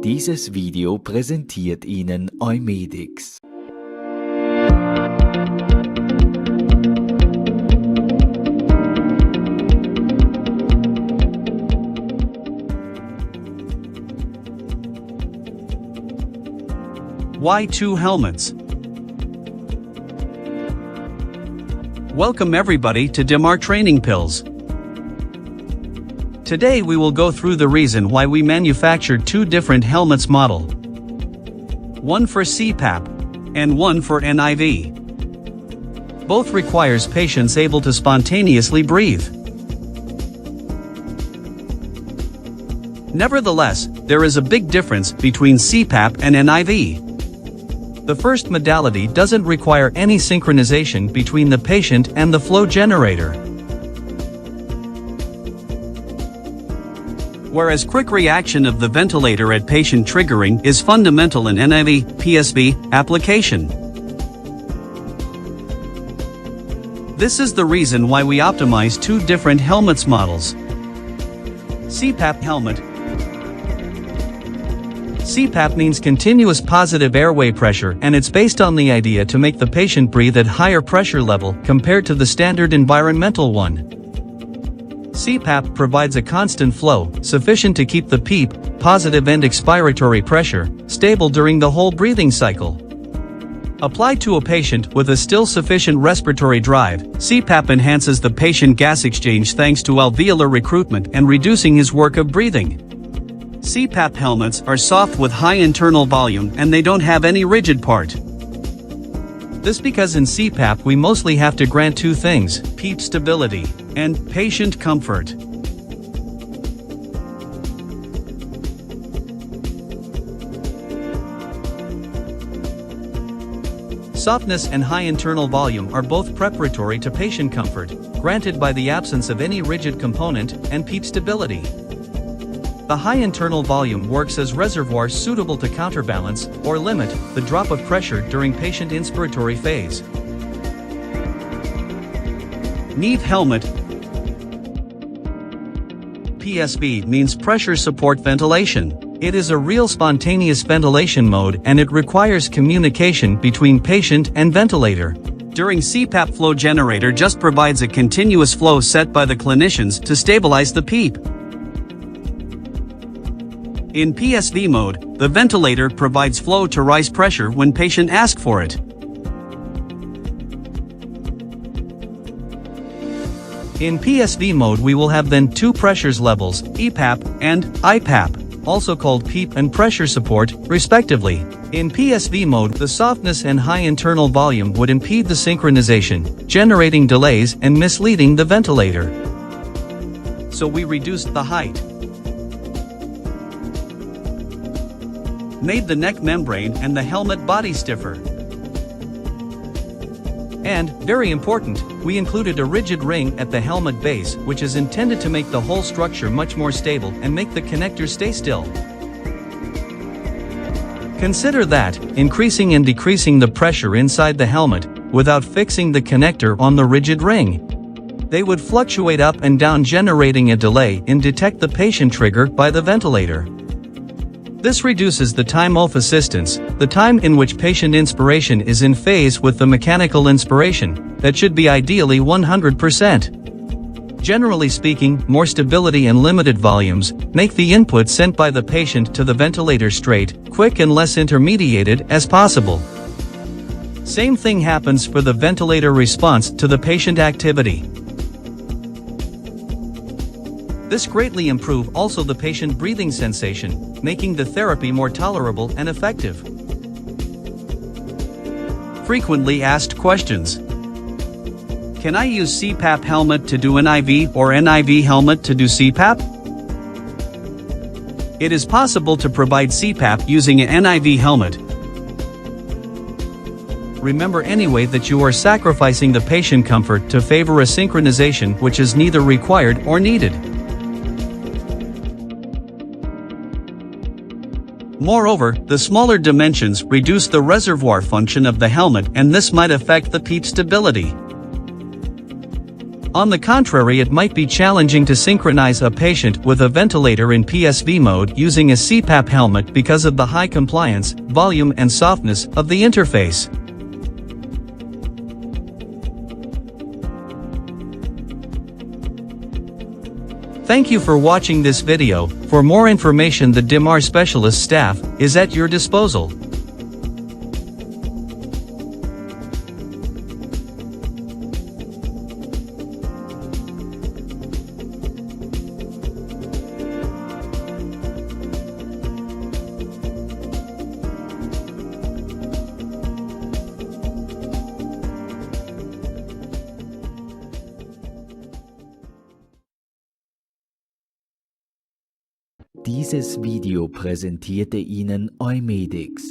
Dieses Video präsentiert Ihnen Eumedics. Why 2 helmets? Welcome everybody to DIMAR Training Pills. Today we will go through the reason why we manufactured 2 different helmets model. One for CPAP, and one for NIV. Both requires patients able to spontaneously breathe. Nevertheless, there is a big difference between CPAP and NIV. The first modality doesn't require any synchronization between the patient and the flow generator. Whereas quick reaction of the ventilator at patient triggering is fundamental in NIV, PSV, application. This is the reason why we optimize 2 different helmets models. CPAP helmet. CPAP means continuous positive airway pressure, and it's based on the idea to make the patient breathe at higher pressure level compared to the standard environmental one. CPAP provides a constant flow, sufficient to keep the PEEP, positive end expiratory pressure, stable during the whole breathing cycle. Applied to a patient with a still sufficient respiratory drive, CPAP enhances the patient gas exchange thanks to alveolar recruitment and reducing his work of breathing. CPAP helmets are soft with high internal volume and they don't have any rigid part. This because in CPAP we mostly have to grant 2 things, PEEP stability and patient comfort. Softness and high internal volume are both preparatory to patient comfort, granted by the absence of any rigid component, and PEEP stability. The high internal volume works as reservoir suitable to counterbalance, or limit, the drop of pressure during patient inspiratory phase. NIV helmet. PSV means pressure support ventilation. It is a real spontaneous ventilation mode and it requires communication between patient and ventilator. During CPAP flow generator just provides a continuous flow set by the clinicians to stabilize the PEEP. In PSV mode, the ventilator provides flow to rise pressure when patient asks for it. In PSV mode we will have then 2 pressures levels, EPAP and IPAP, also called PEEP and pressure support, respectively. In PSV mode the softness and high internal volume would impede the synchronization, generating delays and misleading the ventilator. So we reduced the height. Made the neck membrane and the helmet body stiffer. And, very important, we included a rigid ring at the helmet base which is intended to make the whole structure much more stable and make the connector stay still. Consider that, increasing and decreasing the pressure inside the helmet, without fixing the connector on the rigid ring. They would fluctuate up and down, generating a delay in detect the patient trigger by the ventilator. This reduces the time of assistance, the time in which patient inspiration is in phase with the mechanical inspiration, that should be ideally 100%. Generally speaking, more stability and limited volumes make the input sent by the patient to the ventilator straight, quick and less intermediated as possible. Same thing happens for the ventilator response to the patient activity. This greatly improves also the patient breathing sensation, making the therapy more tolerable and effective. Frequently asked questions. Can I use CPAP helmet to do NIV or NIV helmet to do CPAP? It is possible to provide CPAP using an NIV helmet. Remember anyway that you are sacrificing the patient comfort to favor a synchronization which is neither required or needed. Moreover, the smaller dimensions reduce the reservoir function of the helmet and this might affect the PEEP stability. On the contrary, it might be challenging to synchronize a patient with a ventilator in PSV mode using a CPAP helmet because of the high compliance, volume and softness of the interface. Thank you for watching this video. For more information, the DIMAR specialist staff is at your disposal. Dieses Video präsentierte Ihnen Eumedics.